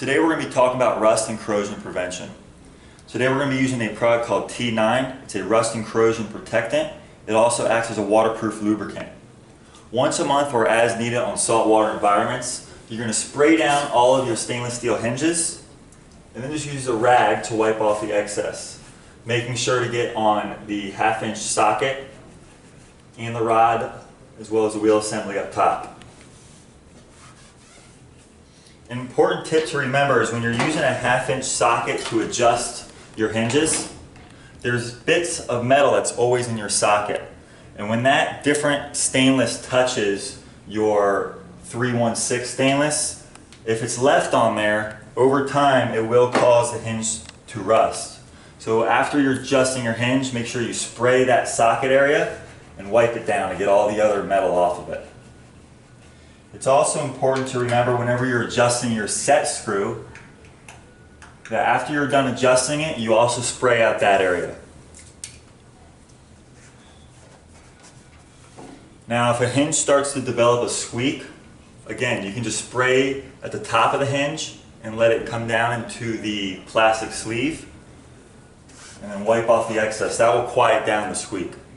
Today we're going to be talking about rust and corrosion prevention. Today we're going to be using a product called T9. It's a rust and corrosion protectant. It also acts as a waterproof lubricant. Once a month or as needed on saltwater environments, you're going to spray down all of your stainless steel hinges and then just use a rag to wipe off the excess, making sure to get on the 1/2-inch socket and the rod as well as the wheel assembly up top. An important tip to remember is when you're using a 1/2-inch socket to adjust your hinges, there's bits of metal that's always in your socket. And when that different stainless touches your 316 stainless, if it's left on there, over time it will cause the hinge to rust. So after you're adjusting your hinge, make sure you spray that socket area and wipe it down to get all the other metal off of it. It's also important to remember whenever you're adjusting your set screw that after you're done adjusting it, you also spray out that area. Now if a hinge starts to develop a squeak, again, you can just spray at the top of the hinge and let it come down into the plastic sleeve and then wipe off the excess. That will quiet down the squeak.